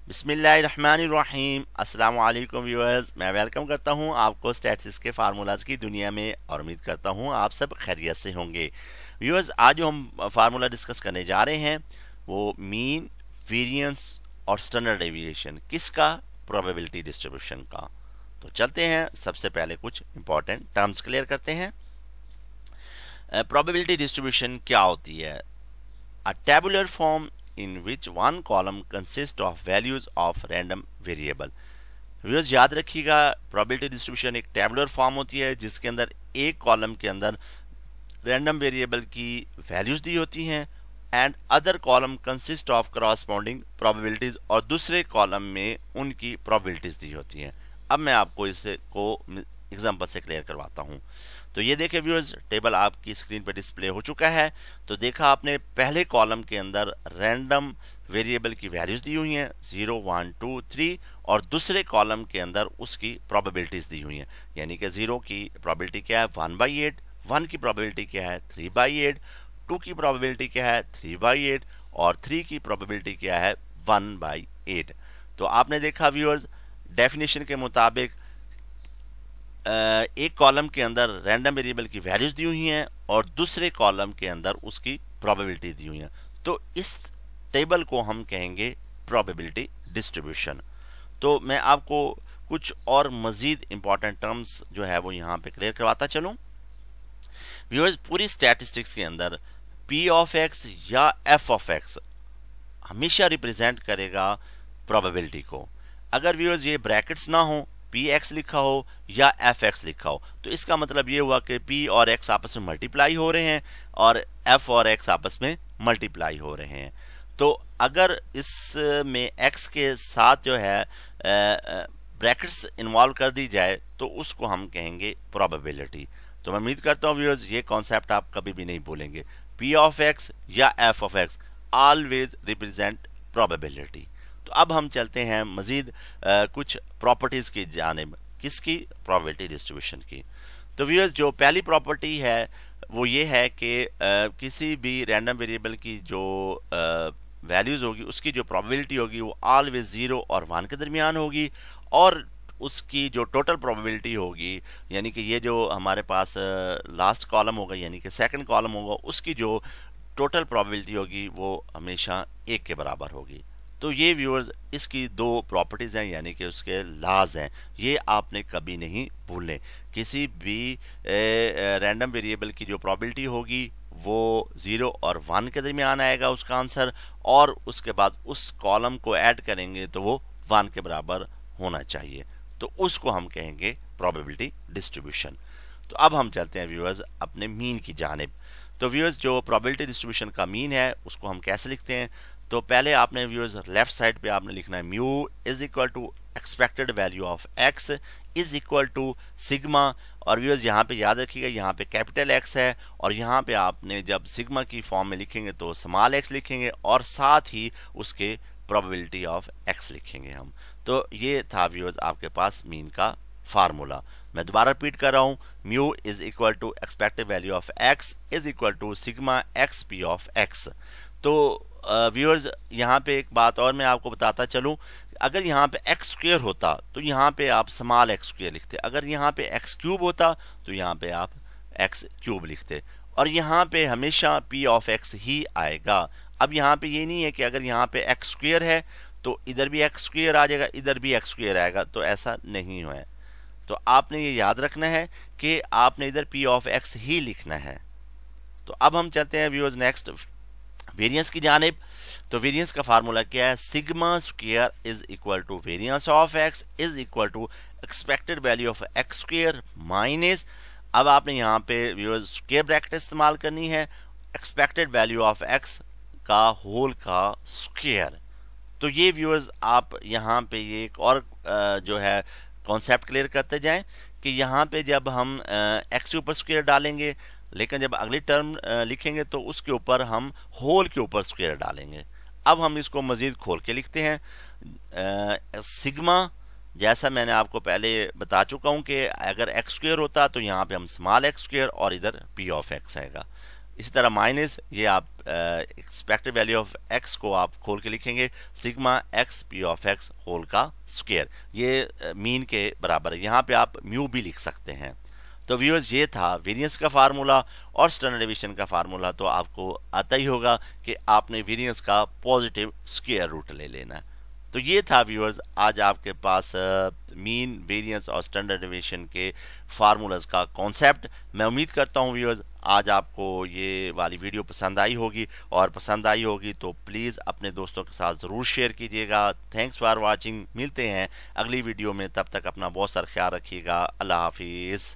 बिस्मिल्लाहिर्रहमानिर्रहीम। अस्सलाम वालेकुम व्यूअर्स, मैं वेलकम करता हूं आपको स्टैटिस्टिक्स के फार्मूलाज की दुनिया में और उम्मीद करता हूं आप सब खैरियत से होंगे। व्यूअर्स, आज जो हम फार्मूला डिस्कस करने जा रहे हैं वो मीन, वेरिएंस और स्टैंडर्ड डेविएशन, किसका? प्रोबेबिलिटी डिस्ट्रीब्यूशन का। तो चलते हैं, सबसे पहले कुछ इंपॉर्टेंट टर्म्स क्लियर करते हैं। प्रोबेबिलिटी डिस्ट्रीब्यूशन क्या होती है? A tabular form in which one column consists of values of random variable। Viewers याद रखिएगा, प्रोबेबिलिटी डिस्ट्रीब्यूशन एक टेबुलर फॉर्म होती है जिसके अंदर एक कॉलम के अंदर रैंडम वेरिएबल की वैल्यूज दी होती हैं and other column consist of corresponding probabilities, और दूसरे कॉलम में उनकी प्रोबेबिलिटीज दी होती हैं। अब मैं आपको इसे को एग्जांपल से क्लियर करवाता हूं। तो ये देखें व्यूअर्स, टेबल आपकी स्क्रीन पर डिस्प्ले हो चुका है। तो देखा आपने, पहले कॉलम के अंदर रैंडम वेरिएबल की वैल्यूज दी हुई हैं 0, 1, 2, 3, और दूसरे कॉलम के अंदर उसकी प्रोबेबिलिटीज दी हुई हैं। यानी कि 0 की प्रोबेबिलिटी क्या है? 1/8। 1 की प्रोबेबिलिटी क्या है? 3/8। 2 की प्रोबेबिलिटी क्या है? 3/8। और 3 की प्रोबेबिलिटी क्या है? 1/8। तो आपने देखा व्यूअर्स, डेफिनेशन के मुताबिक एक कॉलम के अंदर रैंडम वेरिएबल की वैल्यूज दी हुई हैं और दूसरे कॉलम के अंदर उसकी प्रोबेबिलिटी दी हुई है। तो इस टेबल को हम कहेंगे प्रोबेबिलिटी डिस्ट्रीब्यूशन। तो मैं आपको कुछ और मजीद इंपॉर्टेंट टर्म्स जो है वो यहाँ पे क्लियर करवाता चलूँ। व्यूअर्स, पूरी स्टैटिस्टिक्स के अंदर पी ऑफ एक्स या एफ ऑफ एक्स हमेशा रिप्रेजेंट करेगा प्रोबेबिलिटी को। अगर व्यूअर्स ये ब्रैकेट्स ना हो, पी एक्स लिखा हो या एफ एक्स लिखा हो, तो इसका मतलब ये हुआ कि पी और एक्स आपस में मल्टीप्लाई हो रहे हैं और एफ और एक्स आपस में मल्टीप्लाई हो रहे हैं। तो अगर इसमें एक्स के साथ जो है ब्रैकेट्स इन्वॉल्व कर दी जाए तो उसको हम कहेंगे प्रोबेबिलिटी। तो मैं उम्मीद करता हूँ व्यूअर्स ये कॉन्सेप्ट आप कभी भी नहीं भूलेंगे। पी ऑफ एक्स या F of x always represent probability. तो अब हम चलते हैं मजीद कुछ प्रॉपर्टीज की जानिब। किसकी? प्रोबेबिलिटी डिस्ट्रीब्यूशन की। तो व्यूअर्स, जो पहली प्रॉपर्टी है वो ये है कि किसी भी रैंडम वेरिएबल की जो वैल्यूज होगी उसकी जो प्रोबेबिलिटी होगी वो ऑलवेज 0 और 1 के दरमियान होगी, और उसकी जो टोटल प्रोबेबिलिटी होगी, यानी कि ये जो हमारे पास लास्ट कॉलम होगा यानी कि सेकंड कॉलम होगा, उसकी जो टोटल प्रोबेबिलिटी होगी वो हमेशा 1 के बराबर होगी। तो ये व्यूअर्स इसकी दो प्रॉपर्टीज़ हैं, यानी कि उसके लाज हैं, ये आपने कभी नहीं भूलने। किसी भी रैंडम वेरिएबल की जो प्रोबेबिलिटी होगी वो 0 और 1 के दरमियान आएगा उसका आंसर, और उसके बाद उस कॉलम को ऐड करेंगे तो वो 1 के बराबर होना चाहिए। तो उसको हम कहेंगे प्रोबेबिलिटी डिस्ट्रीब्यूशन। तो अब हम चलते हैं व्यूअर्स अपने मीन की जानिब। तो व्यूअर्स, जो प्रोबेबिलिटी डिस्ट्रीब्यूशन का मीन है उसको हम कैसे लिखते हैं? तो पहले आपने व्यूअर्स लेफ्ट साइड पे आपने लिखना है mu is equal to expected value of X is equal to sigma. और व्यूअर्स यहाँ पे याद रखिएगा, यहाँ पे कैपिटल एक्स है और यहाँ पे आपने जब सिग्मा की फॉर्म में लिखेंगे तो स्मॉल एक्स लिखेंगे और साथ ही उसके प्रोबेबिलिटी ऑफ एक्स लिखेंगे हम। तो ये था व्यूअर्स आपके पास मीन का फार्मूला। मैं दोबारा रिपीट कर रहा हूँ, mu is equal to expected value of X is equal to sigma X P of X. तो व्यूअर्स, यहाँ पे एक बात और मैं आपको बताता चलूँ, अगर यहाँ पे एक्स स्क्वेयर होता तो यहाँ पे आप स्मॉल एक्स स्क्वेयर लिखते, अगर यहाँ पे एक्स क्यूब होता तो यहाँ पे आप एक्स क्यूब लिखते, और यहाँ पे हमेशा पी ऑफ एक्स ही आएगा। अब यहाँ पे ये नहीं है कि अगर यहाँ पे एक्स स्क्वेयर है तो इधर भी एक्स स्क्वेयर आ जाएगा, इधर भी एक्स स्क्वेयर आएगा, तो ऐसा नहीं है। तो आपने ये याद रखना है कि आपने इधर पी ऑफ एक्स ही लिखना है। तो अब हम चलते हैं व्यूअर्स नेक्स्ट वेरिएंस की जानिब। तो वेरिएंस का फार्मूला क्या है? Sigma square is equal to variance of X is equal to expected value of X square minus, अब आपने यहाँ पे व्यूअर्स स्क्वायर ब्रैकेट इस्तेमाल करनी है, एक्सपेक्टेड वैल्यू ऑफ एक्स का होल का स्क्वायर। तो ये व्यूअर्स आप यहाँ पे ये एक और जो है कॉन्सेप्ट क्लियर करते जाएं कि यहाँ पे जब हम एक्स के ऊपर स्क्वायर डालेंगे, लेकिन जब अगली टर्म लिखेंगे तो उसके ऊपर हम होल के ऊपर स्क्वायर डालेंगे। अब हम इसको मज़ीद खोल के लिखते हैं। सिग्मा, जैसा मैंने आपको पहले बता चुका हूँ कि अगर एक्स स्क्वायर होता तो यहाँ पे हम स्मॉल एक्स स्क्वायर और इधर पी ऑफ एक्स आएगा। इसी तरह माइनस, ये आप एक्सपेक्टेड वैल्यू ऑफ एक्स को आप खोल के लिखेंगे sigma X P of X whole का स्क्वायर, ये मीन के बराबर है। यहाँ पे आप म्यू भी लिख सकते हैं। तो व्यूअर्स, ये था वेरिएंस का फार्मूला और स्टैंडर्ड डेविएशन का फार्मूला। तो आपको आता ही होगा कि आपने वेरिएंस का पॉजिटिव स्क्वायर रूट ले लेना है। तो ये था व्यूअर्स आज आपके पास मीन, वेरिएंस और स्टैंडर्ड डेविएशन के फार्मूलाज का कॉन्सेप्ट। मैं उम्मीद करता हूँ व्यूअर्स आज आपको ये वाली वीडियो पसंद आई होगी, और पसंद आई होगी तो प्लीज़ अपने दोस्तों के साथ ज़रूर शेयर कीजिएगा। Thanks for watching. मिलते हैं अगली वीडियो में, तब तक अपना बहुत सारा ख्याल रखिएगा। अल्लाह हाफिज़।